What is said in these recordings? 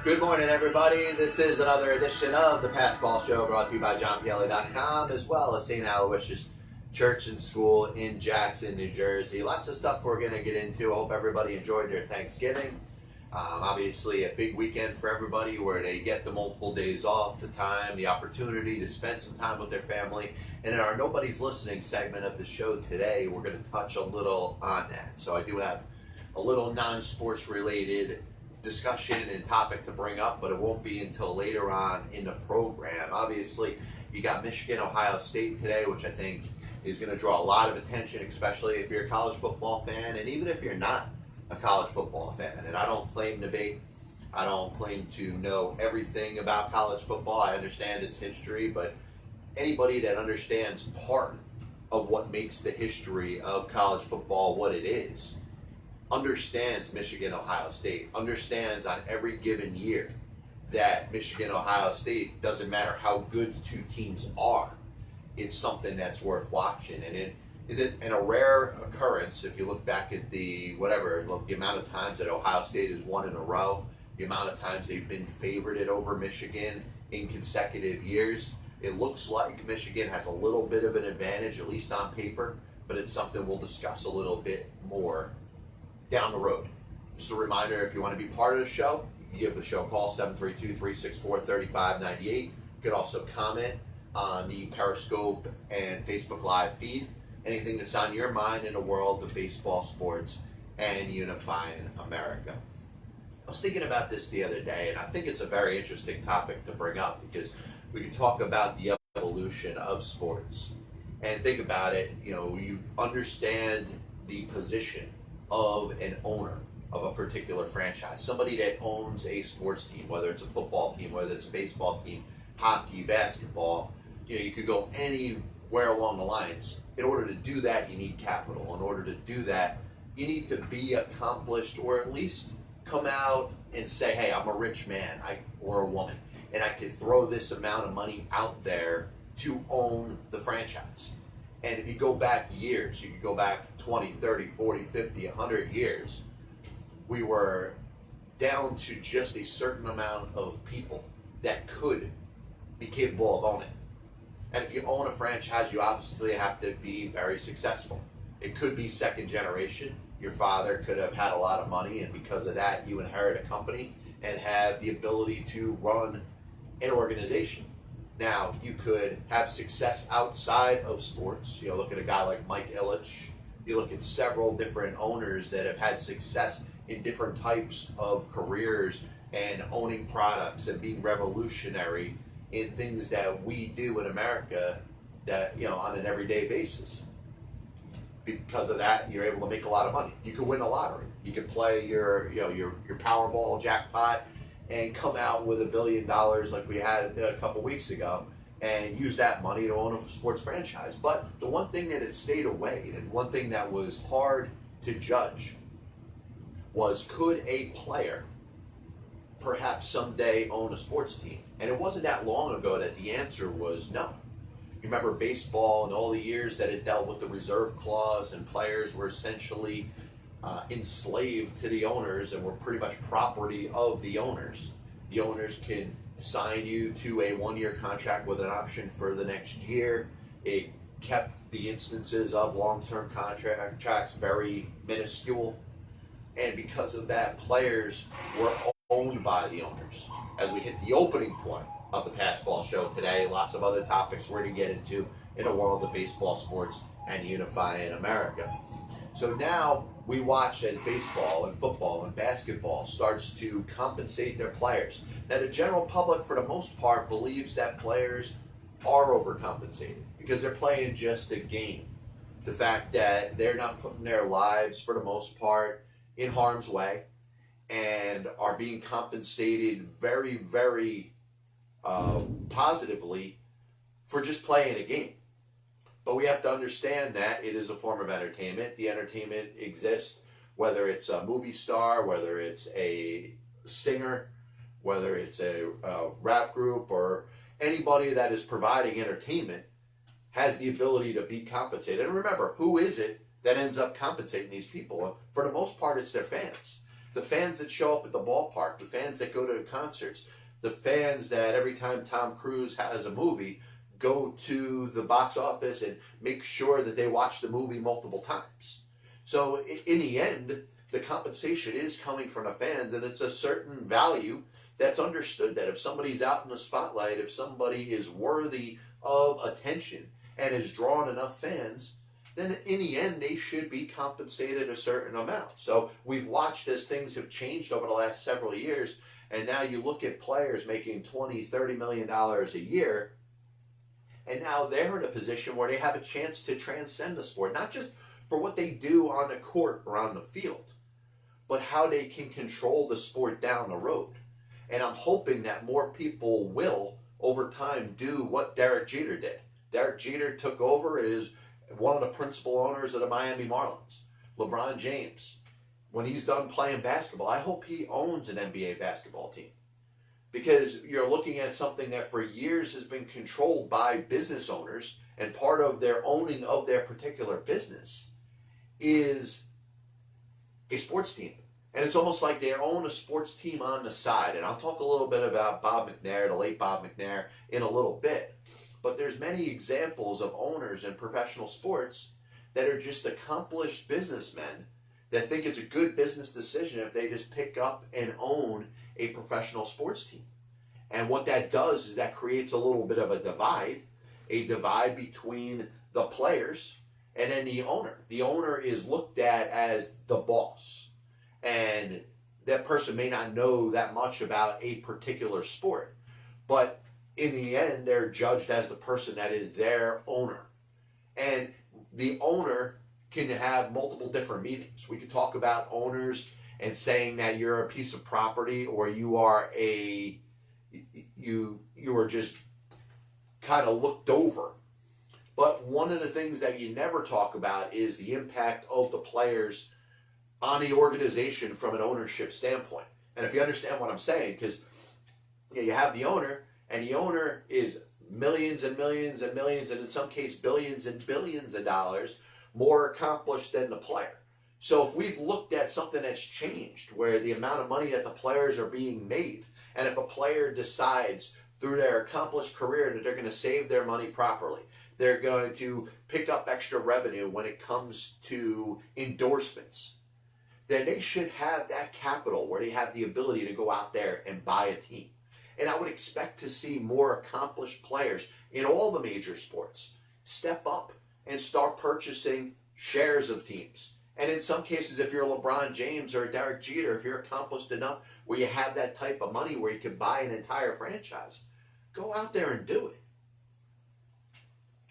Good morning, everybody. This is another edition of the Passball Show, brought to you by JohnPielli.com, as well as St. Aloysius Church and School in Jackson, New Jersey. Lots of stuff we're going to get into. I hope everybody enjoyed their Thanksgiving. Obviously, a big weekend for everybody where they get the multiple days off, the time, the opportunity to spend some time with their family. And in our Nobody's Listening segment of the show today, we're going to touch a little on that. So I do have a little non-sports related discussion and topic to bring up, but it won't be until later on in the program. Obviously, you got Michigan, Ohio State today, which I think is going to draw a lot of attention, especially if you're a college football fan, and even if you're not a college football fan. And I don't claim to be. I don't claim to know everything about college football. I understand its history, but anybody that understands part of what makes the history of college football what it is understands Michigan, Ohio State, understands on every given year that Michigan, Ohio State, doesn't matter how good the two teams are, it's something that's worth watching. And in a rare occurrence, if you look back at the amount of times that Ohio State has won in a row, the amount of times they've been favorited over Michigan in consecutive years, it looks like Michigan has a little bit of an advantage, at least on paper, but it's something we'll discuss a little bit more down the road. Just a reminder, if you want to be part of the show, you can give the show a call, 732-364-3598. You could also comment on the Periscope and Facebook Live feed. Anything that's on your mind in the world of baseball, sports, and unifying America. I was thinking about this the other day, and I think it's a very interesting topic to bring up because we can talk about the evolution of sports. And think about it, you understand the position of an owner of a particular franchise, somebody that owns a sports team, whether it's a football team, whether it's a baseball team, hockey, basketball. You could go anywhere along the lines. In order to do that, you need capital. In order to do that, you need to be accomplished, or at least come out and say, hey, I'm a rich man or a woman, and I could throw this amount of money out there to own the franchise. And if you go back years, you could go back 20, 30, 40, 50, 100 years, we were down to just a certain amount of people that could be capable of owning. And if you own a franchise, you obviously have to be very successful. It could be second generation. Your father could have had a lot of money, and because of that, you inherit a company and have the ability to run an organization. Now, you could have success outside of sports. Look at a guy like Mike Ilitch. You look at several different owners that have had success in different types of careers and owning products and being revolutionary in things that we do in America that, on an everyday basis. Because of that, you're able to make a lot of money. You could win a lottery. You could play your Powerball jackpot and come out with $1 billion like we had a couple weeks ago and use that money to own a sports franchise. But the one thing that had stayed away, and one thing that was hard to judge, was could a player perhaps someday own a sports team? And it wasn't that long ago that the answer was no. You remember baseball and all the years that it dealt with the reserve clause, and players were essentially enslaved to the owners and were pretty much property of the owners. The owners can sign you to a one-year contract with an option for the next year. It kept the instances of long-term contracts very minuscule. And because of that, players were owned by the owners. As we hit the opening point of the Passball Show today, lots of other topics we're going to get into in the world of baseball, sports, and unifying America. So now we watch as baseball and football and basketball starts to compensate their players. Now, the general public, for the most part, believes that players are overcompensated because they're playing just a game. The fact that they're not putting their lives, for the most part, in harm's way and are being compensated very, very positively for just playing a game. But we have to understand that it is a form of entertainment. The entertainment exists, whether it's a movie star, whether it's a singer, whether it's a rap group, or anybody that is providing entertainment has the ability to be compensated. And remember, who is it that ends up compensating these people? For the most part, it's their fans. The fans that show up at the ballpark, the fans that go to the concerts, the fans that every time Tom Cruise has a movie go to the box office and make sure that they watch the movie multiple times. So in the end, the compensation is coming from the fans, and it's a certain value that's understood, that if somebody's out in the spotlight, if somebody is worthy of attention and has drawn enough fans, then in the end they should be compensated a certain amount. So we've watched as things have changed over the last several years, and now you look at players making $20-30 million a year, and now they're in a position where they have a chance to transcend the sport, not just for what they do on the court or on the field, but how they can control the sport down the road. And I'm hoping that more people will, over time, do what Derek Jeter did. Derek Jeter took over as one of the principal owners of the Miami Marlins. LeBron James, when he's done playing basketball, I hope he owns an NBA basketball team. Because you're looking at something that for years has been controlled by business owners, and part of their owning of their particular business is a sports team. And it's almost like they own a sports team on the side. And I'll talk a little bit about Bob McNair, the late Bob McNair, in a little bit. But there's many examples of owners in professional sports that are just accomplished businessmen that think it's a good business decision if they just pick up and own a professional sports team. And what that does is that creates a little bit of a divide between the players and then the owner. The owner is looked at as the boss. And that person may not know that much about a particular sport, but in the end, they're judged as the person that is their owner. And the owner can have multiple different meanings. We could talk about owners and saying that you're a piece of property, or you are you are just kind of looked over. But one of the things that you never talk about is the impact of the players on the organization from an ownership standpoint. And if you understand what I'm saying, because you have the owner, and the owner is millions and millions and millions, and in some cases billions and billions of dollars more accomplished than the player. So if we've looked at something that's changed, where the amount of money that the players are being made, and if a player decides through their accomplished career that they're going to save their money properly, they're going to pick up extra revenue when it comes to endorsements, then they should have that capital where they have the ability to go out there and buy a team. And I would expect to see more accomplished players in all the major sports step up and start purchasing shares of teams. And in some cases, if you're a LeBron James or a Derek Jeter, if you're accomplished enough where you have that type of money where you can buy an entire franchise, go out there and do it.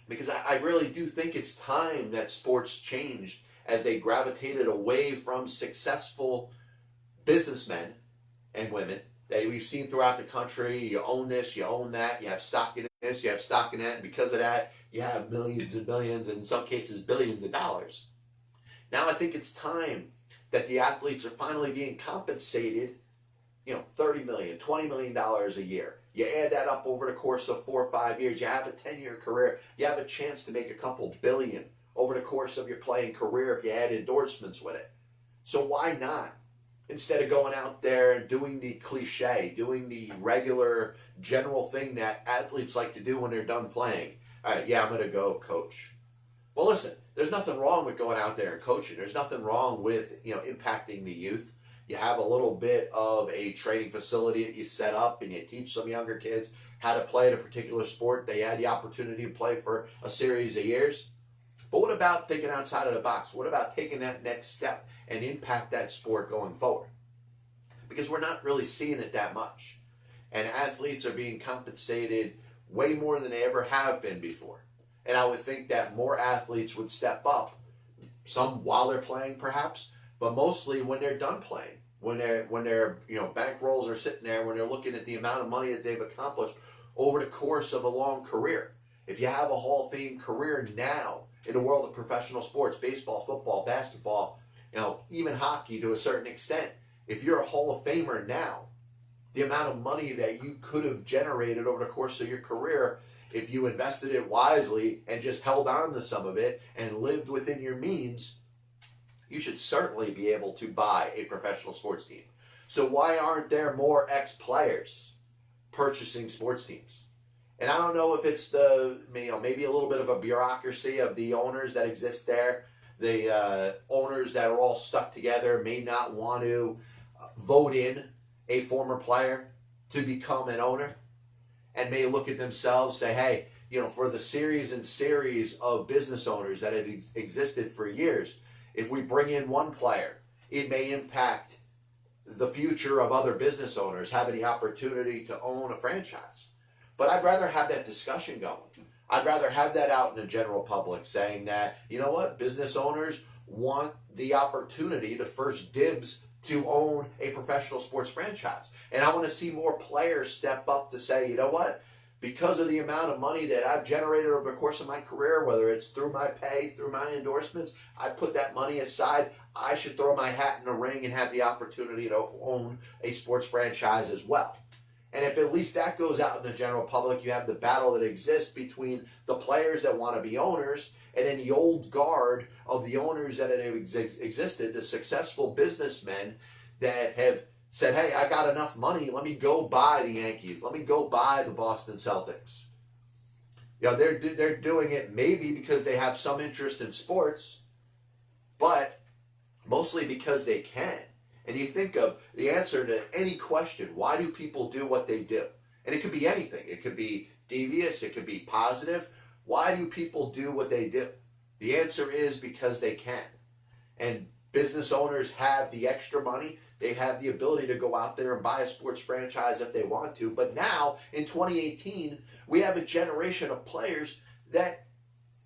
Because I really do think it's time that sports changed as they gravitated away from successful businessmen and women that we've seen throughout the country. You own this, you own that, you have stock in this, you have stock in that, and because of that, you have millions and millions, and in some cases billions of dollars. Now I think it's time that the athletes are finally being compensated, $30 million, $20 million a year. You add that up over the course of 4 or 5 years, you have a 10-year career, you have a chance to make a couple billion over the course of your playing career if you add endorsements with it. So why not? Instead of going out there and doing the cliche, doing the regular general thing that athletes like to do when they're done playing. All right, yeah, I'm going to go coach. Well, listen, there's nothing wrong with going out there and coaching. There's nothing wrong with, impacting the youth. You have a little bit of a training facility that you set up, and you teach some younger kids how to play at a particular sport. They had the opportunity to play for a series of years. But what about thinking outside of the box? What about taking that next step and impact that sport going forward? Because we're not really seeing it that much. And athletes are being compensated way more than they ever have been before. And I would think that more athletes would step up, some while they're playing perhaps, but mostly when they're done playing, when their bankrolls are sitting there, when they're looking at the amount of money that they've accomplished over the course of a long career. If you have a Hall of Fame career now in the world of professional sports, baseball, football, basketball, even hockey to a certain extent, if you're a Hall of Famer now, the amount of money that you could have generated over the course of your career, if you invested it wisely and just held on to some of it and lived within your means, you should certainly be able to buy a professional sports team. So why aren't there more ex-players purchasing sports teams? And I don't know if it's maybe a little bit of a bureaucracy of the owners that exist there. The owners that are all stuck together may not want to vote in a former player to become an owner, and may look at themselves, say, hey, for the series and series of business owners that have existed for years, if we bring in one player, it may impact the future of other business owners having the opportunity to own a franchise. But I'd rather have that discussion going. I'd rather have that out in the general public saying that, you know what, business owners want the opportunity, the first dibs, to own a professional sports franchise. And I want to see more players step up to say, you know what, because of the amount of money that I've generated over the course of my career, whether it's through my pay, through my endorsements, I put that money aside. I should throw my hat in the ring and have the opportunity to own a sports franchise as well. And if at least that goes out in the general public, you have the battle that exists between the players that want to be owners and then the old guard of the owners that have existed, the successful businessmen that have said, hey, I got enough money, let me go buy the Yankees, let me go buy the Boston Celtics. They're doing it maybe because they have some interest in sports, but mostly because they can. And you think of the answer to any question, why do people do what they do? And it could be anything. It could be devious, it could be positive. Why do people do what they do? The answer is because they can. And business owners have the extra money. They have the ability to go out there and buy a sports franchise if they want to. But now, in 2018, we have a generation of players that,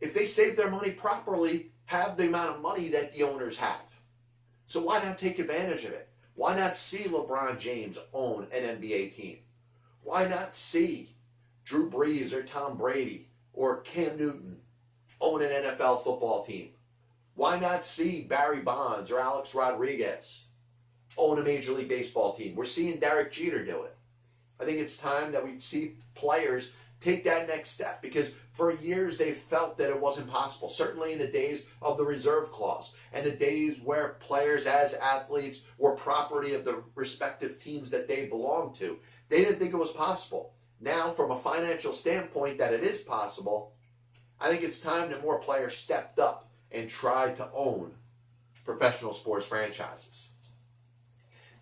if they save their money properly, have the amount of money that the owners have. So why not take advantage of it? Why not see LeBron James own an NBA team? Why not see Drew Brees or Tom Brady or Cam Newton own an NFL football team? Why not see Barry Bonds or Alex Rodriguez own a Major League Baseball team? We're seeing Derek Jeter do it. I think it's time that we see players take that next step, because for years they felt that it wasn't possible. Certainly in the days of the reserve clause and the days where players as athletes were property of the respective teams that they belonged to, they didn't think it was possible. Now, from a financial standpoint that it is possible, I think it's time that more players stepped up and tried to own professional sports franchises.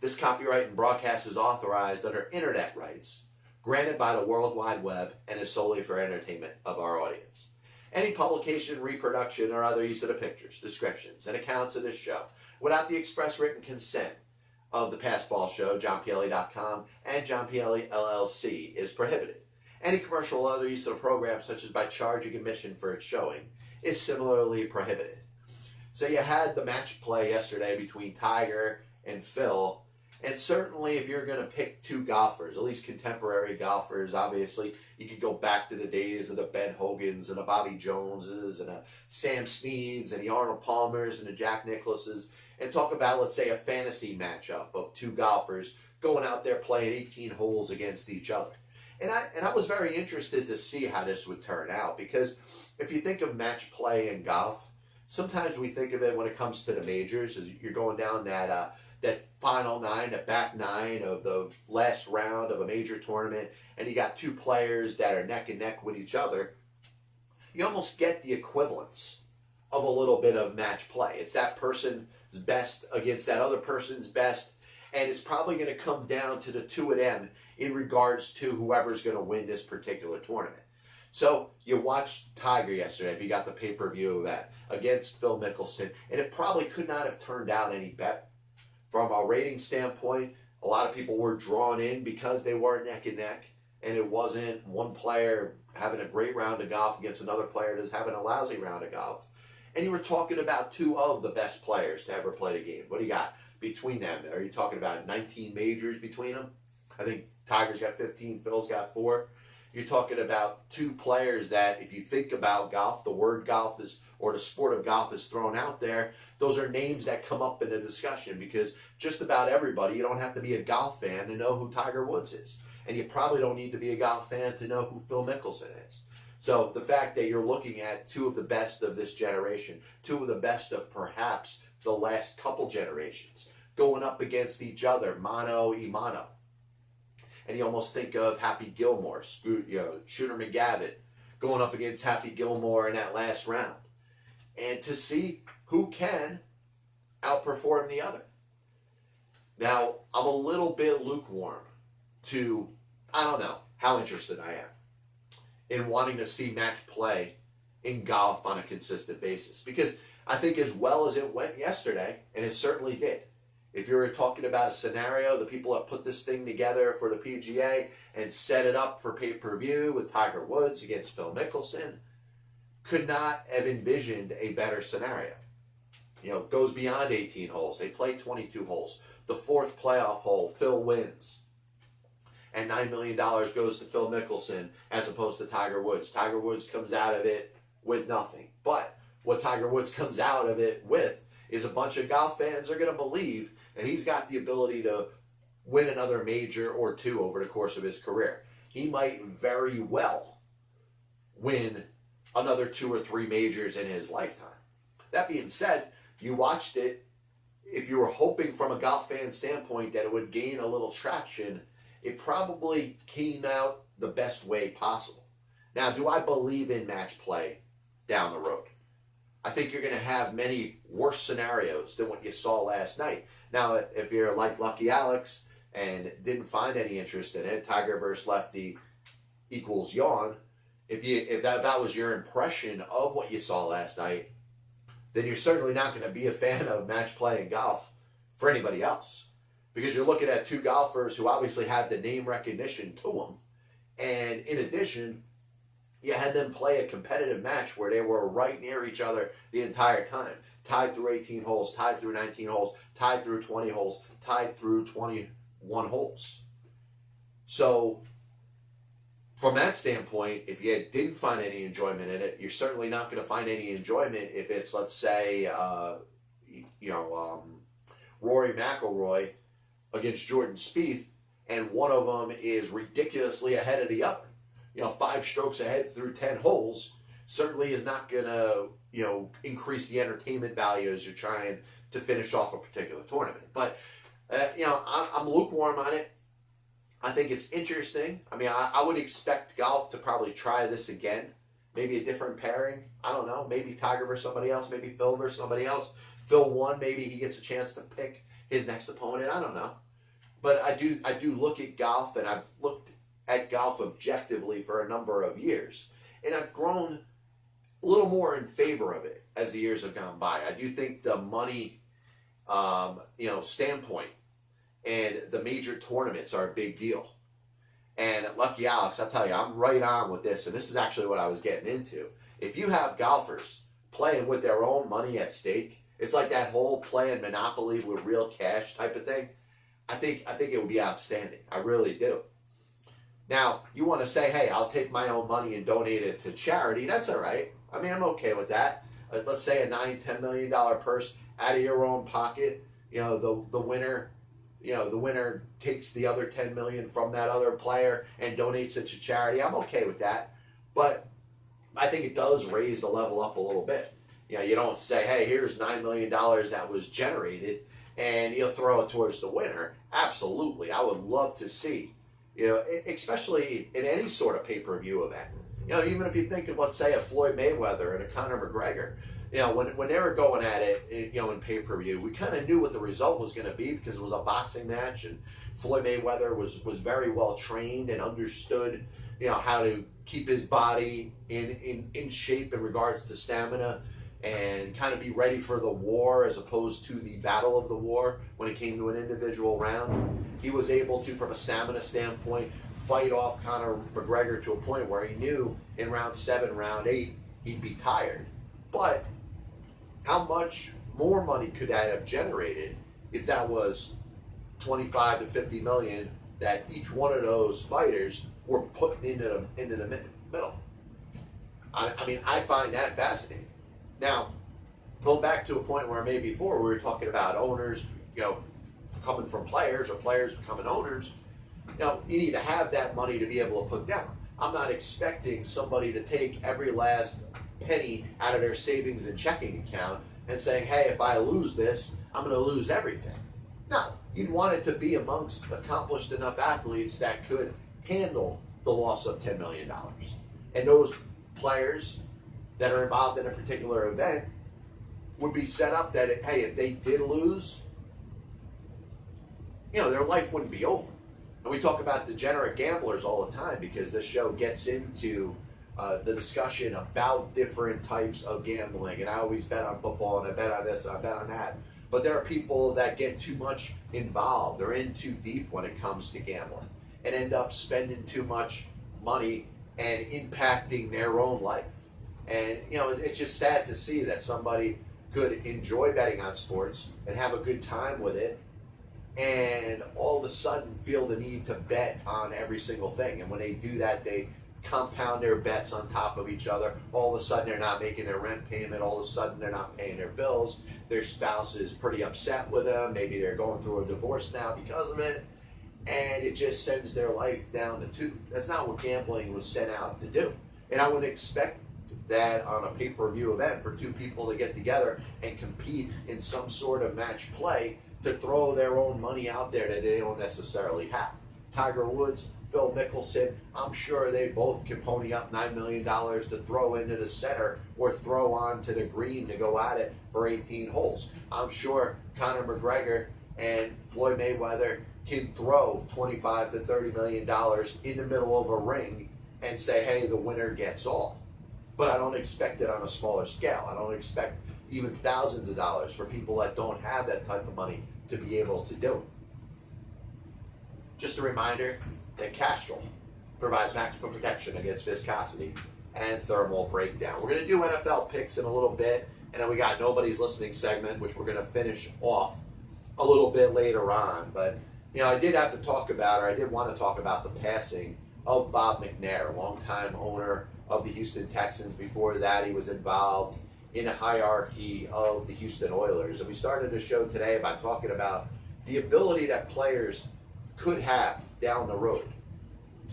This copyright and broadcast is authorized under internet rights granted by the World Wide Web and is solely for entertainment of our audience. Any publication, reproduction, or other use of the pictures, descriptions, and accounts of this show without the express written consent of the Passball Show, JohnPLA.com, and John PLA LLC is prohibited. Any commercial or other use of the program, such as by charging admission for its showing, is similarly prohibited. So you had the match play yesterday between Tiger and Phil. And certainly if you're going to pick two golfers, at least contemporary golfers, obviously you could go back to the days of the Ben Hogans and the Bobby Joneses and the Sam Sneads and the Arnold Palmers and the Jack Nicklauses, and talk about, let's say, a fantasy matchup of two golfers going out there playing 18 holes against each other. And I was very interested to see how this would turn out, because if you think of match play in golf, sometimes we think of it when it comes to the majors as you're going down that final nine, that back nine of the last round of a major tournament, and you got two players that are neck and neck with each other. You almost get the equivalence of a little bit of match play. It's that person's best against that other person's best, and it's probably going to come down to the two of them in regards to whoever's going to win this particular tournament. So you watched Tiger yesterday, if you got the pay-per-view of that, against Phil Mickelson, and it probably could not have turned out any better. From a rating standpoint, a lot of people were drawn in because they were neck and neck, and it wasn't one player having a great round of golf against another player that's having a lousy round of golf. And you were talking about two of the best players to ever play the game. What do you got between them? Are you talking about 19 majors between them? I think Tiger's got 15, Phil's got 4. You're talking about two players that, if you think about golf, the word golf is, or the sport of golf is thrown out there, those are names that come up in the discussion, because just about everybody, you don't have to be a golf fan to know who Tiger Woods is. And you probably don't need to be a golf fan to know who Phil Mickelson is. So the fact that you're looking at two of the best of this generation, two of the best of perhaps the last couple generations, going up against each other, mano a mano. And you almost think of Happy Gilmore, Shooter McGavin, going up against Happy Gilmore in that last round. And to see who can outperform the other. Now, I'm a little bit lukewarm to, I don't know how interested I am in wanting to see match play in golf on a consistent basis. Because I think as well as it went yesterday, and it certainly did, if you're talking about a scenario, the people that put this thing together for the PGA and set it up for pay-per-view with Tiger Woods against Phil Mickelson could not have envisioned a better scenario. Goes beyond 18 holes. They play 22 holes. The fourth playoff hole, Phil wins. And $9 million goes to Phil Mickelson as opposed to Tiger Woods. Tiger Woods comes out of it with nothing. But what Tiger Woods comes out of it with is a bunch of golf fans are going to believe that he's got the ability to win another major or two over the course of his career. He might very well win another 2 or 3 majors in his lifetime. That being said, you watched it. If you were hoping from a golf fan standpoint that it would gain a little traction, it probably came out the best way possible. Now, do I believe in match play down the road? I think you're going to have many worse scenarios than what you saw last night. Now, if you're like Lucky Alex and didn't find any interest in it, Tiger versus Lefty equals yawn. If that was your impression of what you saw last night, then you're certainly not going to be a fan of match play in golf for anybody else. Because you're looking at two golfers who obviously had the name recognition to them. And in addition, you had them play a competitive match where they were right near each other the entire time. Tied through 18 holes, tied through 19 holes, tied through 20 holes, tied through 21 holes. So, from that standpoint, if you didn't find any enjoyment in it, you're certainly not going to find any enjoyment if it's, let's say, Rory McIlroy against Jordan Spieth, and one of them is ridiculously ahead of the other. 5 strokes ahead through 10 holes certainly is not going to, increase the entertainment value as you're trying to finish off a particular tournament. But, I'm lukewarm on it. I think it's interesting. I mean, I would expect golf to probably try this again. Maybe a different pairing. I don't know. Maybe Tiger versus somebody else. Maybe Phil versus somebody else. Phil won. Maybe he gets a chance to pick his next opponent. I don't know. But I do look at golf, and I've looked at golf objectively for a number of years. And I've grown a little more in favor of it as the years have gone by. I do think the money, standpoint and the major tournaments are a big deal. And Lucky Alex, I'll tell you, I'm right on with this, and this is actually what I was getting into. If you have golfers playing with their own money at stake, it's like that whole playing Monopoly with real cash type of thing. I think it would be outstanding. I really do. Now, you want to say, hey, I'll take my own money and donate it to charity. That's all right. I mean, I'm okay with that. Let's say a $9-10 million purse out of your own pocket. The winner. The winner takes the other $10 million from that other player and donates it to charity. I'm okay with that. But I think it does raise the level up a little bit. You don't say, hey, here's $9 million that was generated, and you'll throw it towards the winner. Absolutely. I would love to see, especially in any sort of pay-per-view event. Even if you think of, let's say, a Floyd Mayweather and a Conor McGregor, when they were going at it, in pay-per-view, we kind of knew what the result was going to be because it was a boxing match, and Floyd Mayweather was very well trained and understood, how to keep his body in shape in regards to stamina and kind of be ready for the war as opposed to the battle of the war when it came to an individual round. He was able to, from a stamina standpoint, fight off Conor McGregor to a point where he knew in round 7, round 8, he'd be tired. But how much more money could that have generated if that was 25 to 50 million that each one of those fighters were put into the middle? I mean, I find that fascinating. Now, going back to a point where maybe before we were talking about owners, coming from players or players becoming owners, you need to have that money to be able to put down. I'm not expecting somebody to take every last penny out of their savings and checking account and saying, hey, if I lose this, I'm going to lose everything. No, you'd want it to be amongst accomplished enough athletes that could handle the loss of $10 million. And those players that are involved in a particular event would be set up that, hey, if they did lose, their life wouldn't be over. And we talk about degenerate gamblers all the time because this show gets into the discussion about different types of gambling. And I always bet on football, and I bet on this, and I bet on that. But there are people that get too much involved. They're in too deep when it comes to gambling and end up spending too much money and impacting their own life. And, it's just sad to see that somebody could enjoy betting on sports and have a good time with it, and all of a sudden feel the need to bet on every single thing. And when they do that, they compound their bets on top of each other. All of a sudden they're not making their rent payment. All of a sudden they're not paying their bills. Their spouse is pretty upset with them. Maybe they're going through a divorce now because of it. And it just sends their life down the tube. That's not what gambling was sent out to do. And I would expect that on a pay-per-view event for two people to get together and compete in some sort of match play to throw their own money out there that they don't necessarily have. Tiger Woods, Phil Mickelson, I'm sure they both can pony up $9 million to throw into the center or throw onto the green to go at it for 18 holes. I'm sure Conor McGregor and Floyd Mayweather can throw $25 to $30 million in the middle of a ring and say, hey, the winner gets all. But I don't expect it on a smaller scale. I don't expect even thousands of dollars for people that don't have that type of money to be able to do it. Just a reminder that Castrol provides maximum protection against viscosity and thermal breakdown. We're going to do NFL picks in a little bit, and then we got Nobody's Listening segment, which we're going to finish off a little bit later on. But, I did want to talk about the passing of Bob McNair, longtime owner of the Houston Texans. Before that, he was involved in a hierarchy of the Houston Oilers. And we started a show today by talking about the ability that players could have down the road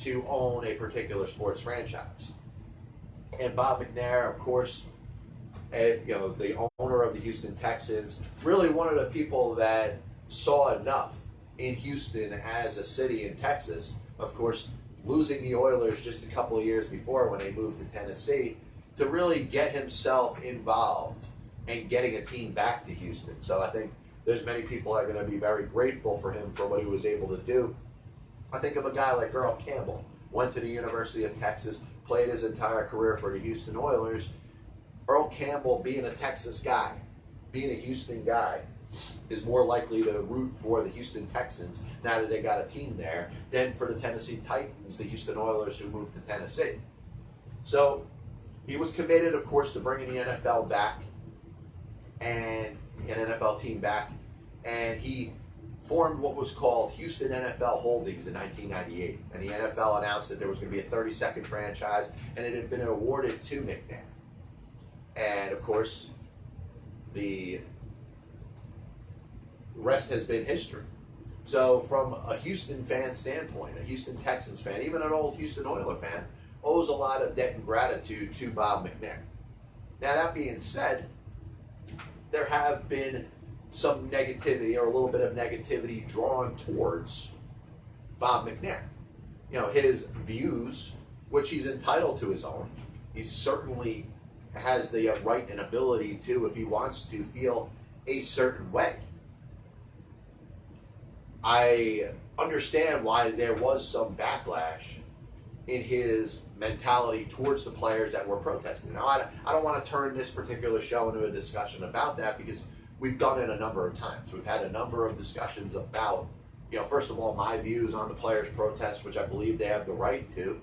to own a particular sports franchise. And Bob McNair, of course, the owner of the Houston Texans, really one of the people that saw enough in Houston as a city in Texas. Of course, losing the Oilers just a couple of years before when they moved to Tennessee, to really get himself involved and getting a team back to Houston. So I think there's many people that are going to be very grateful for him for what he was able to do. I think of a guy like Earl Campbell, went to the University of Texas, played his entire career for the Houston Oilers. Earl Campbell, being a Texas guy, being a Houston guy, is more likely to root for the Houston Texans now that they got a team there than for the Tennessee Titans, the Houston Oilers who moved to Tennessee. So he was committed, of course, to bringing the NFL back and an NFL team back, and he formed what was called Houston NFL Holdings in 1998. And the NFL announced that there was going to be a 30-second franchise, and it had been awarded to McNair. And, of course, the rest has been history. So from a Houston fan standpoint, a Houston Texans fan, even an old Houston Oiler fan, owes a lot of debt and gratitude to Bob McNair. Now, that being said, there have been some negativity or a little bit of negativity drawn towards Bob McNair. His views, which he's entitled to his own. He certainly has the right and ability to, if he wants to, feel a certain way. I understand why there was some backlash in his mentality towards the players that were protesting. Now, I don't want to turn this particular show into a discussion about that because we've done it a number of times. We've had a number of discussions about, first of all, my views on the players' protests, which I believe they have the right to.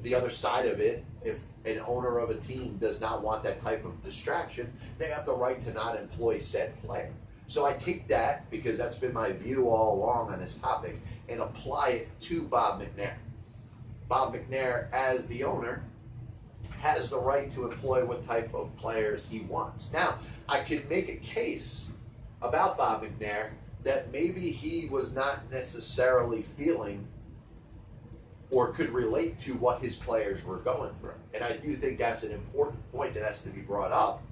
The other side of it, if an owner of a team does not want that type of distraction, they have the right to not employ said player. So I take that, because that's been my view all along on this topic, and apply it to Bob McNair. Bob McNair, as the owner, has the right to employ what type of players he wants. Now, I can make a case about Bob McNair that maybe he was not necessarily feeling or could relate to what his players were going through. And I do think that's an important point that has to be brought up.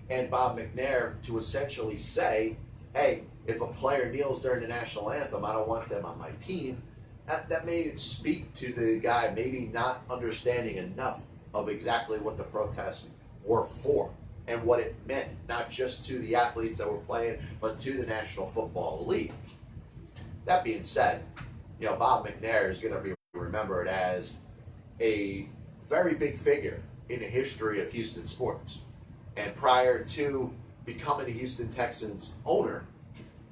And Bob McNair to essentially say, hey, if a player kneels during the national anthem, I don't want them on my team. That may speak to the guy maybe not understanding enough of exactly what the protests were for and what it meant, not just to the athletes that were playing, but to the National Football League. That being said, Bob McNair is going to be remembered as a very big figure in the history of Houston sports. And prior to becoming the Houston Texans owner,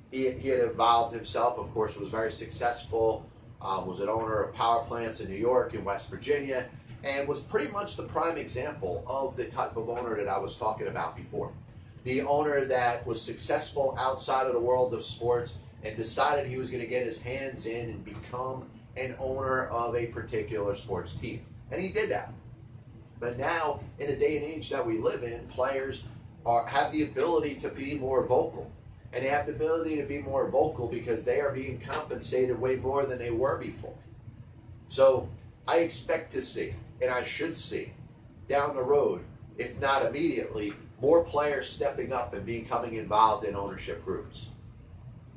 he had involved himself, of course, was very successful, was an owner of power plants in New York and West Virginia, and was pretty much the prime example of the type of owner that I was talking about before. The owner that was successful outside of the world of sports and decided he was going to get his hands in and become an owner of a particular sports team. And he did that. But now, in the day and age that we live in, players have the ability to be more vocal. And they have the ability to be more vocal because they are being compensated way more than they were before. So I expect to see, and I should see, down the road, if not immediately, more players stepping up and becoming involved in ownership groups.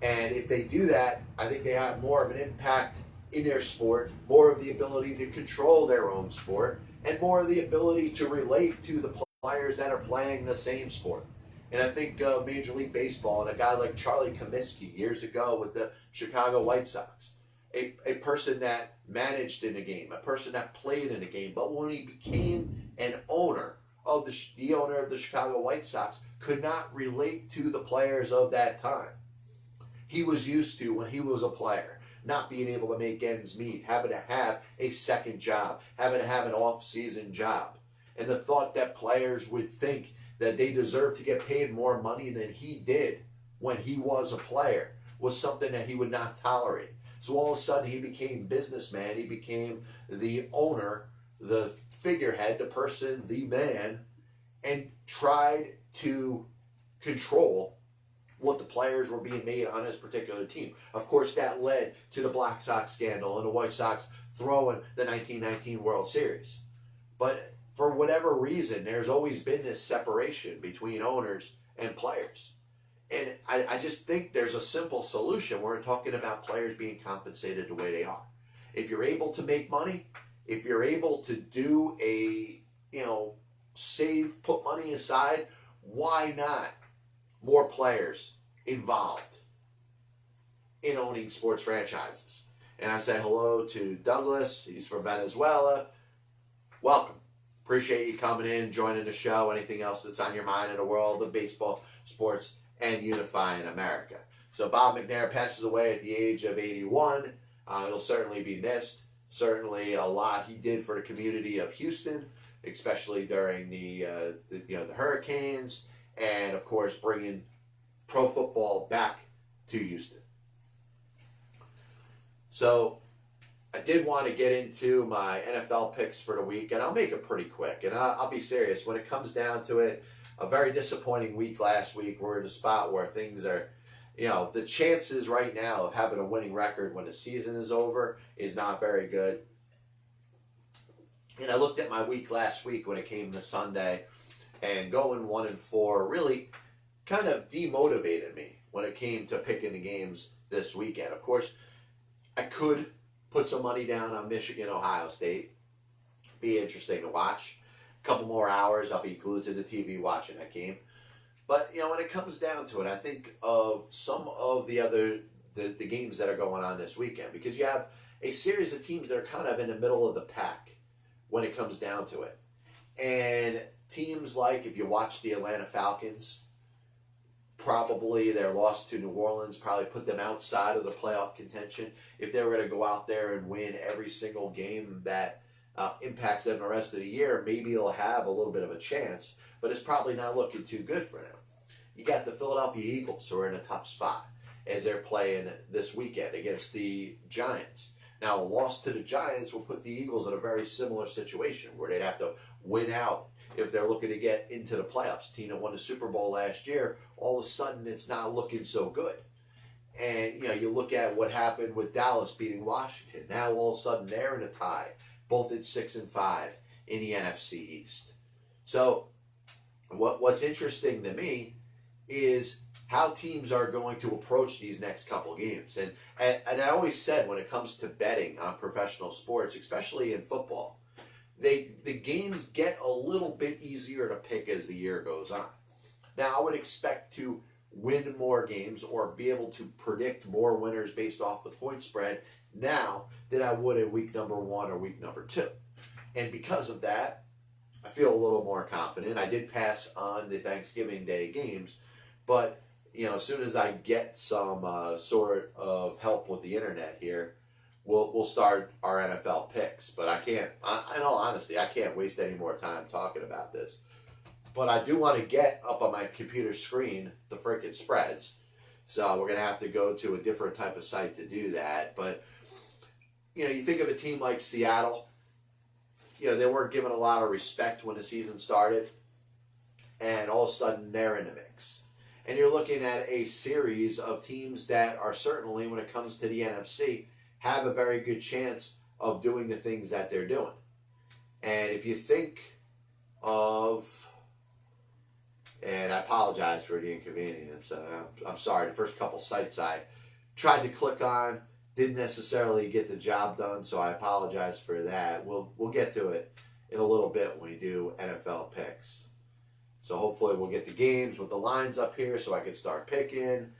And if they do that, I think they have more of an impact in their sport, more of the ability to control their own sport, and more of the ability to relate to the players that are playing the same sport. And I think Major League Baseball and a guy like Charlie Comiskey years ago with the Chicago White Sox, a person that managed in a game, a person that played in a game, but when he became an owner of the owner of the Chicago White Sox, could not relate to the players of that time. He was used to, when he was a player, not being able to make ends meet, having to have a second job, having to have an off-season job. And the thought that players would think that they deserved to get paid more money than he did when he was a player was something that he would not tolerate. So all of a sudden he became businessman, he became the owner, the figurehead, the person, the man, and tried to control what the players were being made on his particular team. Of course, that led to the Black Sox scandal and the White Sox throwing the 1919 World Series. But for whatever reason, there's always been this separation between owners and players. And I just think there's a simple solution. We're talking about players being compensated the way they are. If you're able to make money, if you're able to do save, put money aside, why not more players involved in owning sports franchises? And I say hello to Douglas. He's from Venezuela. Welcome. Appreciate you coming in, joining the show. Anything else that's on your mind in the world of baseball, sports, and unifying America. So Bob McNair passes away at the age of 81. He'll certainly be missed. Certainly a lot he did for the community of Houston, especially during the hurricanes, and of course bringing pro football back to Houston. So I did want to get into my NFL picks for the week, and I'll make it pretty quick. And I'll be serious. When it comes down to it, a very disappointing week last week. We're in a spot where things are, the chances right now of having a winning record when the season is over is not very good. And I looked at my week last week when it came to Sunday, and going 1-4 really kind of demotivated me when it came to picking the games this weekend. Of course, I could put some money down on Michigan, Ohio State. Be interesting to watch. A couple more hours, I'll be glued to the TV watching that game. But, when it comes down to it, I think of some of the games that are going on this weekend, because you have a series of teams that are kind of in the middle of the pack when it comes down to it. And teams like, if you watch the Atlanta Falcons, probably their loss to New Orleans probably put them outside of the playoff contention. If they were going to go out there and win every single game that impacts them the rest of the year, maybe they'll have a little bit of a chance, but it's probably not looking too good for them. You got the Philadelphia Eagles, who are in a tough spot as they're playing this weekend against the Giants. Now, a loss to the Giants will put the Eagles in a very similar situation where they'd have to win out if they're looking to get into the playoffs. The team that won the Super Bowl last year, all of a sudden it's not looking so good. And you look at what happened with Dallas beating Washington. Now all of a sudden they're in a tie, both at 6-5 in the NFC East. So what's interesting to me is how teams are going to approach these next couple games. And I always said, when it comes to betting on professional sports, especially in football, the games get a little bit easier to pick as the year goes on. Now, I would expect to win more games or be able to predict more winners based off the point spread now than I would in week number 1 or week number 2. And because of that, I feel a little more confident. I did pass on the Thanksgiving Day games, but as soon as I get some sort of help with the internet here, we'll start our NFL picks. But I can't, in all honesty, I can't waste any more time talking about this. But I do want to get up on my computer screen the frickin' spreads. So we're going to have to go to a different type of site to do that. But, you think of a team like Seattle, they weren't given a lot of respect when the season started. And all of a sudden they're in the mix. And you're looking at a series of teams that are certainly, when it comes to the NFC, have a very good chance of doing the things that they're doing. And if you think of... And I apologize for the inconvenience. I'm sorry. The first couple sites I tried to click on didn't necessarily get the job done, so I apologize for that. We'll get to it in a little bit when we do NFL picks. So hopefully we'll get the games with the lines up here so I can start picking.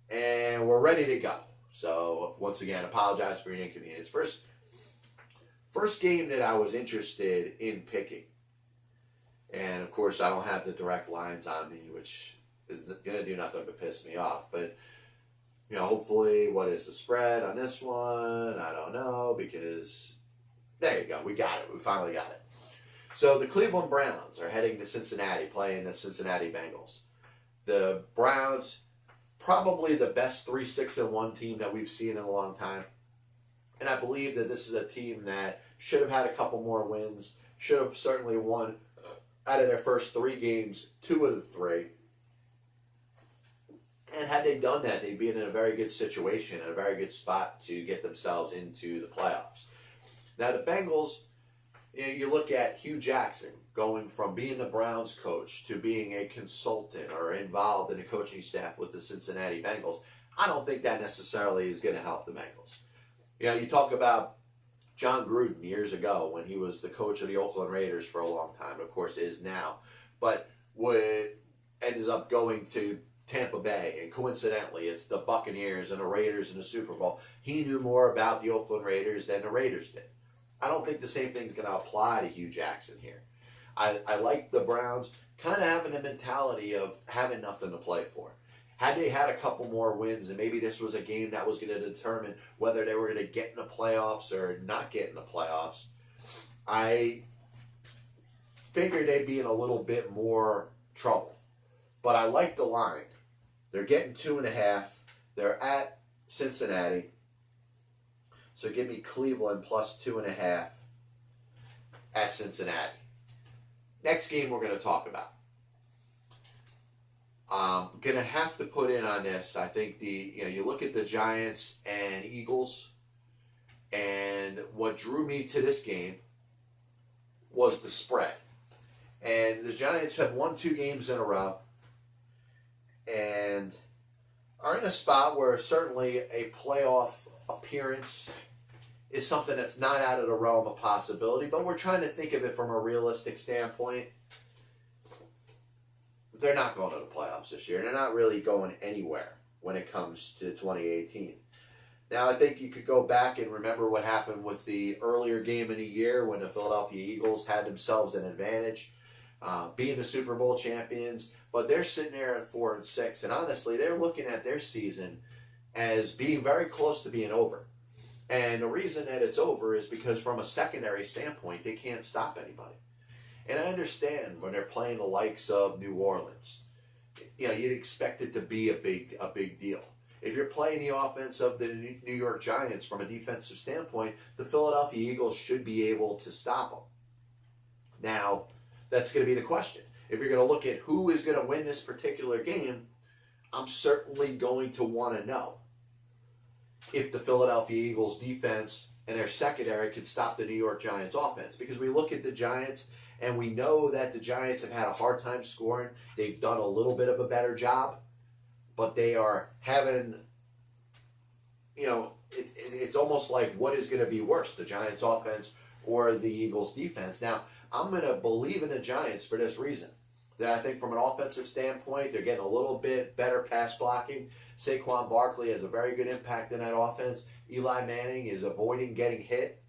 And we're ready to go. So once again, apologize for the inconvenience. First game that I was interested in picking. And, of course, I don't have the direct lines on me, which is going to do nothing but piss me off. But, hopefully, what is the spread on this one? I don't know, because there you go. We got it. We finally got it. So the Cleveland Browns are heading to Cincinnati, playing the Cincinnati Bengals. The Browns, probably the best 3-6-1 team that we've seen in a long time. And I believe that this is a team that should have had a couple more wins, should have certainly won out of their first 3 games, 2 of the 3. And had they done that, they'd be in a very good situation, in a very good spot to get themselves into the playoffs. Now, the Bengals, you look at Hugh Jackson going from being the Browns coach to being a consultant or involved in the coaching staff with the Cincinnati Bengals. I don't think that necessarily is going to help the Bengals. You talk about John Gruden years ago when he was the coach of the Oakland Raiders for a long time, of course is now, but ends up going to Tampa Bay, and coincidentally it's the Buccaneers and the Raiders in the Super Bowl. He knew more about the Oakland Raiders than the Raiders did. I don't think the same thing's going to apply to Hugh Jackson here. I like the Browns kind of having a mentality of having nothing to play for. Had they had a couple more wins, and maybe this was a game that was going to determine whether they were going to get in the playoffs or not get in the playoffs, I figured they'd be in a little bit more trouble. But I like the line. They're getting 2.5. They're at Cincinnati. So give me Cleveland plus 2.5 at Cincinnati. Next game we're going to talk about. Going to have to put in on this. I think you look at the Giants and Eagles, and what drew me to this game was the spread. And the Giants have won 2 games in a row and are in a spot where certainly a playoff appearance is something that's not out of the realm of possibility, but we're trying to think of it from a realistic standpoint. They're not going to the playoffs this year. They're not really going anywhere when it comes to 2018. Now, I think you could go back and remember what happened with the earlier game in the year when the Philadelphia Eagles had themselves an advantage, being the Super Bowl champions, but they're sitting there at 4-6, and honestly, they're looking at their season as being very close to being over. And the reason that it's over is because from a secondary standpoint, they can't stop anybody. And I understand when they're playing the likes of New Orleans, you'd expect it to be a big deal. If you're playing the offense of the New York Giants from a defensive standpoint, the Philadelphia Eagles should be able to stop them. Now, that's going to be the question. If you're going to look at who is going to win this particular game, I'm certainly going to want to know. if the Philadelphia Eagles defense and their secondary could stop the New York Giants offense. Because we look at the Giants and we know that the Giants have had a hard time scoring. They've done a little bit of a better job, but they are having, it's almost like what is going to be worse, the Giants offense or the Eagles defense. Now, I'm going to believe in the Giants for this reason. That I think from an offensive standpoint, they're getting a little bit better pass blocking. Saquon Barkley has a very good impact in that offense. Eli Manning is avoiding getting hit.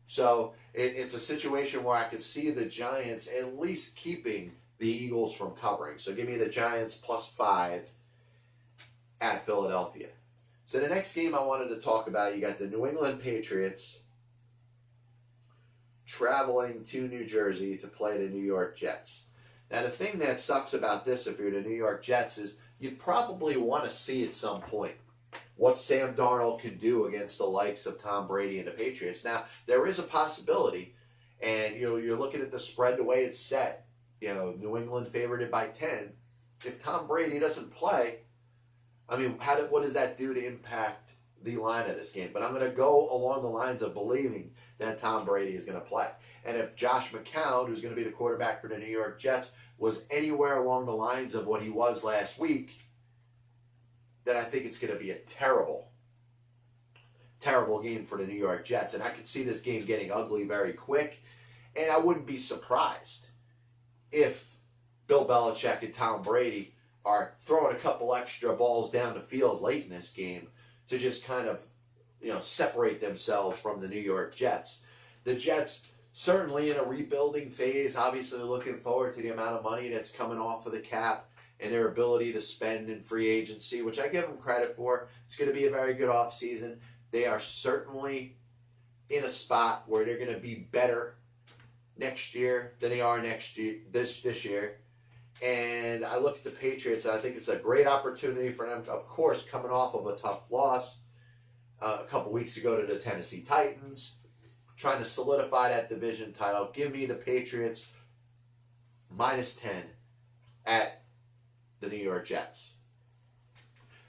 So it's a situation where I could see the Giants at least keeping the Eagles from covering. So give me the Giants +5 at Philadelphia. So the next game I wanted to talk about, you got the New England Patriots traveling to New Jersey to play the New York Jets. Now, the thing that sucks about this, if you're the New York Jets, is you'd probably want to see at some point what Sam Darnold can do against the likes of Tom Brady and the Patriots. Now, there is a possibility, and you're looking at the spread the way it's set. New England favored it by 10. If Tom Brady doesn't play, I mean, what does that do to impact the line of this game? But I'm going to go along the lines of believing that Tom Brady is going to play. And if Josh McCown, who's going to be the quarterback for the New York Jets, was anywhere along the lines of what he was last week, then I think it's going to be a terrible, terrible game for the New York Jets. And I could see this game getting ugly very quick. And I wouldn't be surprised if Bill Belichick and Tom Brady are throwing a couple extra balls down the field late in this game to just kind of, separate themselves from the New York Jets. The Jets certainly in a rebuilding phase, obviously looking forward to the amount of money that's coming off of the cap and their ability to spend in free agency, which I give them credit for. It's going to be a very good offseason. They are certainly in a spot where they're going to be better next year than they are this year. And I look at the Patriots, and I think it's a great opportunity for them, of course, coming off of a tough loss a couple weeks ago to the Tennessee Titans, trying to solidify that division title. Give me the Patriots -10 at the New York Jets.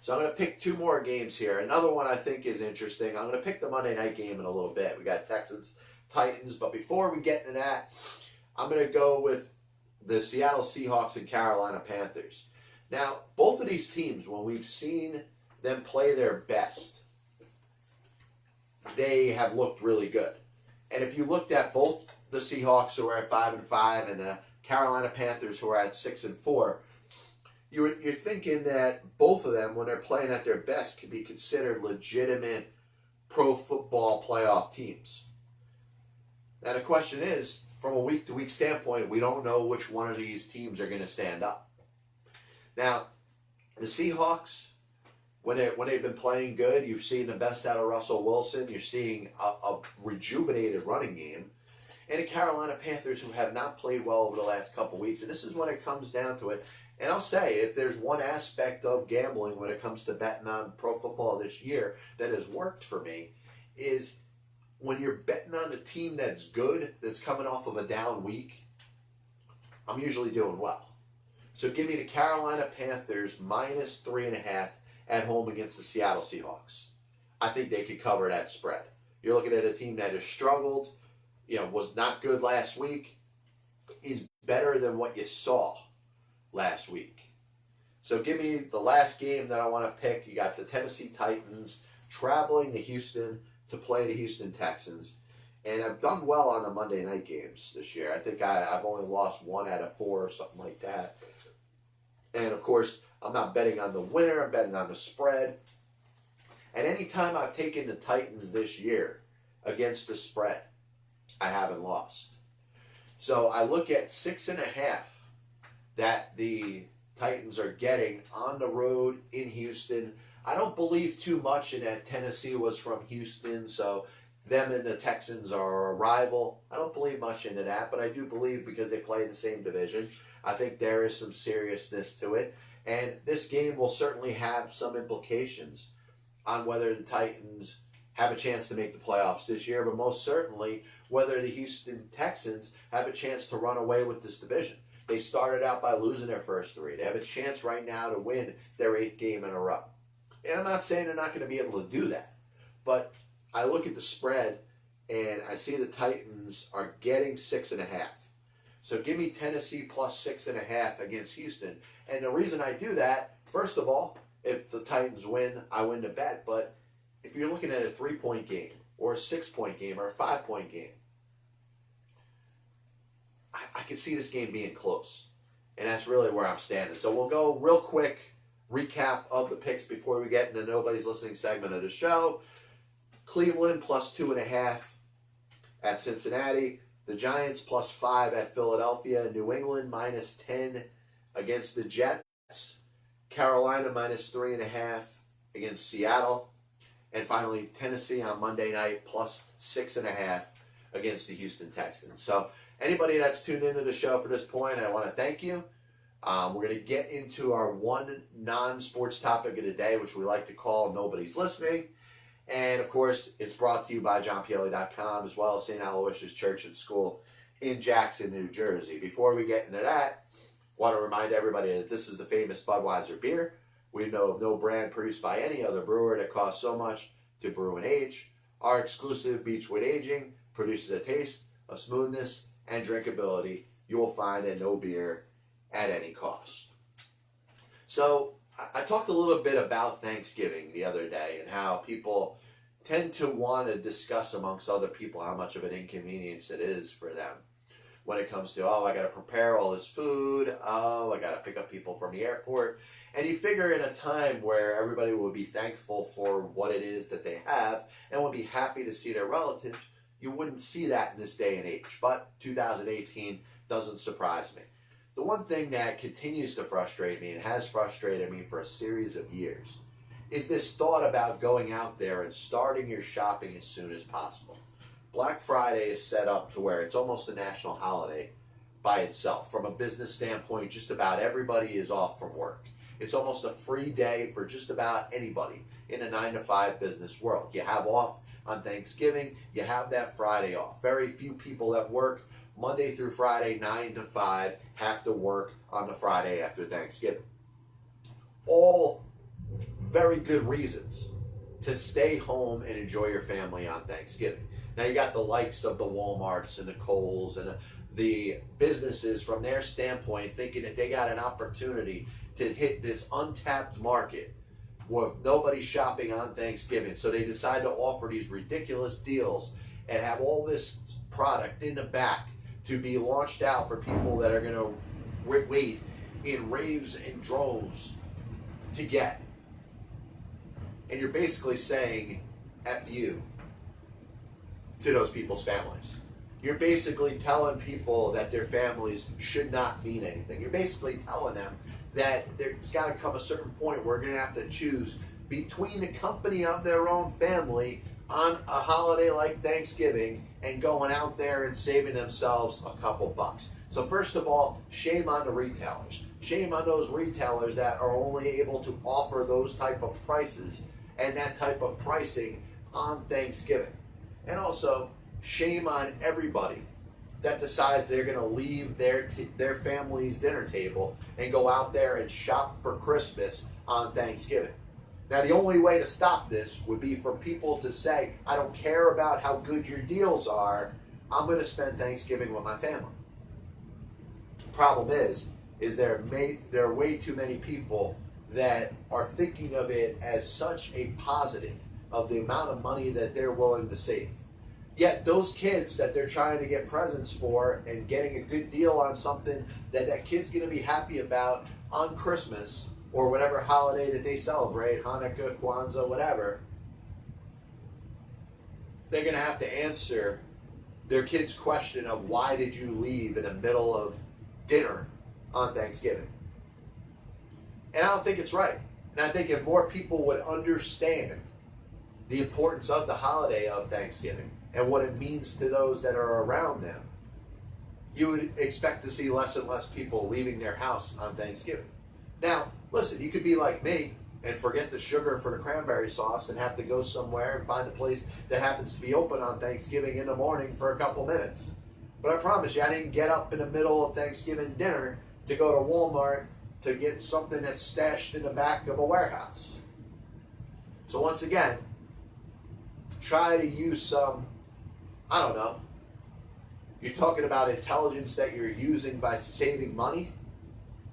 So I'm going to pick two more games here. Another one I think is interesting. I'm going to pick the Monday night game in a little bit. We got Texans, Titans. But before we get into that, I'm going to go with the Seattle Seahawks and Carolina Panthers. Now, both of these teams, when we've seen them play their best, they have looked really good. And if you looked at both the Seahawks, who are at 5-5, and the Carolina Panthers, who are at 6-4, you're thinking that both of them, when they're playing at their best, could be considered legitimate pro football playoff teams. Now the question is, from a week-to-week standpoint, we don't know which one of these teams are going to stand up. Now, the Seahawks, when they've been playing good, you've seen the best out of Russell Wilson. You're seeing a rejuvenated running game. And the Carolina Panthers, who have not played well over the last couple weeks. And this is when it comes down to it. And I'll say, if there's one aspect of gambling when it comes to betting on pro football this year that has worked for me, is when you're betting on a team that's good, that's coming off of a down week, I'm usually doing well. So give me the Carolina Panthers -3.5 at home against the Seattle Seahawks. I think they could cover that spread. You're looking at a team that has struggled, was not good last week, is better than what you saw last week. So give me the last game that I want to pick. You got the Tennessee Titans traveling to Houston to play the Houston Texans. And I've done well on the Monday night games this year. I think I've only lost 1 out of 4 or something like that. And of course, I'm not betting on the winner, I'm betting on the spread. And anytime I've taken the Titans this year against the spread, I haven't lost. So I look at 6.5 that the Titans are getting on the road in Houston. I don't believe too much in that Tennessee was from Houston, so them and the Texans are a rival. I don't believe much into that, but I do believe because they play in the same division, I think there is some seriousness to it. And this game will certainly have some implications on whether the Titans have a chance to make the playoffs this year, but most certainly whether the Houston Texans have a chance to run away with this division. They started out by losing their first 3. They have a chance right now to win their 8th game in a row. And I'm not saying they're not going to be able to do that, but I look at the spread and I see the Titans are getting 6.5. So give me Tennessee plus 6.5 against Houston. And the reason I do that, first of all, if the Titans win, I win the bet. But if you're looking at a 3-point game or a 6-point game or a 5-point game, I can see this game being close. And that's really where I'm standing. So we'll go real quick recap of the picks before we get into Nobody's Listening segment of the show. Cleveland plus 2.5 at Cincinnati. The Giants plus 5 at Philadelphia. New England minus 10 against the Jets. Carolina minus 3.5 against Seattle. And finally, Tennessee on Monday night plus 6.5 against the Houston Texans. So anybody that's tuned into the show for this point, I want to thank you. We're going to get into our one non-sports topic of the day, which we like to call Nobody's Listening. And, of course, it's brought to you by JohnPielli.com as well as St. Aloysius Church and School in Jackson, New Jersey. Before we get into that, I want to remind everybody that this is the famous Budweiser beer. We know of no brand produced by any other brewer that costs so much to brew and age. Our exclusive Beechwood aging produces a taste, a smoothness, and drinkability you will find in no beer at any cost. So I talked a little bit about Thanksgiving the other day and how people tend to want to discuss amongst other people how much of an inconvenience it is for them when it comes to, oh, I got to prepare all this food, oh, I got to pick up people from the airport. And you figure in a time where everybody will be thankful for what it is that they have and will be happy to see their relatives, you wouldn't see that in this day and age. But 2018 doesn't surprise me. The one thing that continues to frustrate me and has frustrated me for a series of years is this thought about going out there and starting your shopping as soon as possible. Black Friday is set up to where it's almost a national holiday by itself. From a business standpoint, just about everybody is off from work. It's almost a free day for just about anybody in a 9-to-5 business world. You have off on Thanksgiving, you have that Friday off. Very few people that work Monday through Friday, 9 to 5, have to work on the Friday after Thanksgiving. All very good reasons to stay home and enjoy your family on Thanksgiving. Now you got the likes of the Walmarts and the Kohl's and the businesses from their standpoint thinking that they got an opportunity to hit this untapped market with nobody shopping on Thanksgiving. So they decide to offer these ridiculous deals and have all this product in the back to be launched out for people that are going to wait in raves and droves to get. And you're basically saying F you to those people's families. You're basically telling people that their families should not mean anything. You're basically telling them that there's got to come a certain point where we're going to have to choose between the company of their own family on a holiday like Thanksgiving and going out there and saving themselves a couple bucks. So first of all, shame on the retailers. Shame on those retailers that are only able to offer those type of prices and that type of pricing on Thanksgiving. And also, shame on everybody that decides they're going to leave their family's dinner table and go out there and shop for Christmas on Thanksgiving. Now, the only way to stop this would be for people to say, I don't care about how good your deals are, I'm going to spend Thanksgiving with my family. The problem is there are way too many people that are thinking of it as such a positive of the amount of money that they're willing to save. Yet those kids that they're trying to get presents for and getting a good deal on something that kid's going to be happy about on Christmas or whatever holiday that they celebrate, Hanukkah, Kwanzaa, whatever, they're going to have to answer their kid's question of why did you leave in the middle of dinner on Thanksgiving? And I don't think it's right. And I think if more people would understand the importance of the holiday of Thanksgiving and what it means to those that are around them, you would expect to see less and less people leaving their house on Thanksgiving. Now, listen, you could be like me and forget the sugar for the cranberry sauce and have to go somewhere and find a place that happens to be open on Thanksgiving in the morning for a couple minutes. But I promise you, I didn't get up in the middle of Thanksgiving dinner to go to Walmart to get something that's stashed in the back of a warehouse. So once again, try to use some, I don't know, you're talking about intelligence that you're using by saving money.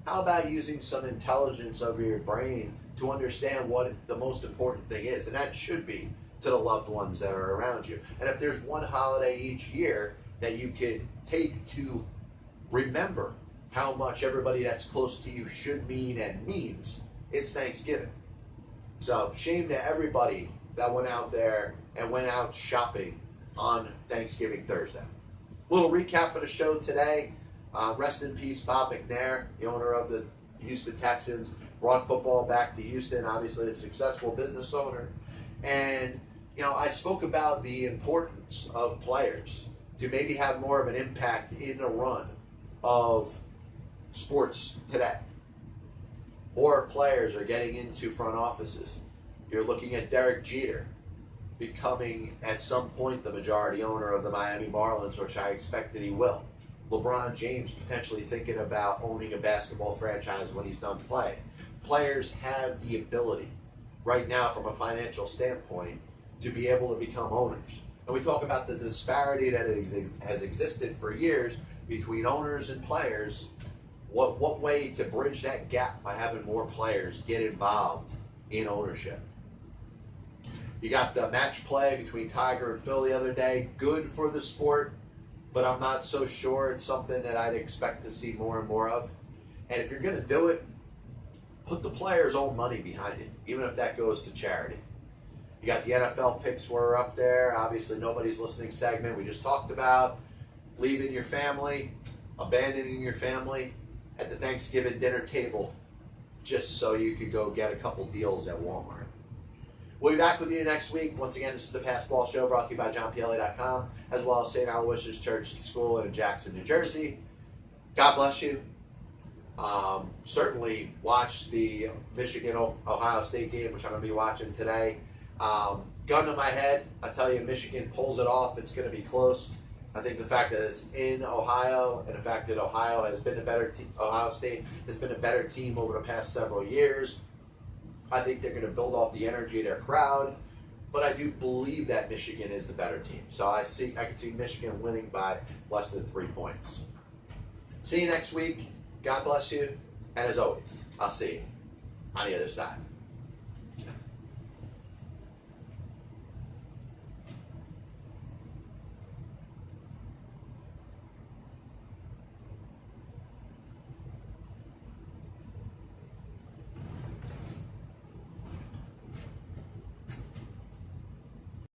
How about using some intelligence of your brain to understand what the most important thing is? And that should be to the loved ones that are around you. And if there's one holiday each year that you could take to remember how much everybody that's close to you should mean and means, it's Thanksgiving. So shame to everybody that went out there and went out shopping on Thanksgiving Thursday. Little recap of the show today. Rest in peace, Bob McNair, the owner of the Houston Texans, brought football back to Houston, obviously a successful business owner. And, I spoke about the importance of players to maybe have more of an impact in the run of sports today. More players are getting into front offices. You're looking at Derek Jeter becoming, at some point, the majority owner of the Miami Marlins, which I expect that he will. LeBron James potentially thinking about owning a basketball franchise when he's done playing. Players have the ability, right now from a financial standpoint, to be able to become owners. And we talk about the disparity that has existed for years between owners and players. What way to bridge that gap by having more players get involved in ownership? You got the match play between Tiger and Phil the other day. Good for the sport, but I'm not so sure it's something that I'd expect to see more and more of. And if you're going to do it, put the players' own money behind it, even if that goes to charity. You got the NFL picks were up there. Obviously, nobody's listening segment. We just talked about leaving your family, abandoning your family at the Thanksgiving dinner table just so you could go get a couple deals at Walmart. We'll be back with you next week. Once again, this is the Passball Show brought to you by JohnPLA.com, as well as St. Aloysius Church and School in Jackson, New Jersey. God bless you. Certainly watch the Michigan-Ohio State game, which I'm going to be watching today. Gun to my head, I tell you, Michigan pulls it off. It's going to be close. I think the fact that it's in Ohio and the fact that Ohio State has been a better team over the past several years. I think they're going to build off the energy of their crowd, but I do believe that Michigan is the better team. So I can see Michigan winning by less than 3 points. See you next week. God bless you, and as always, I'll see you on the other side.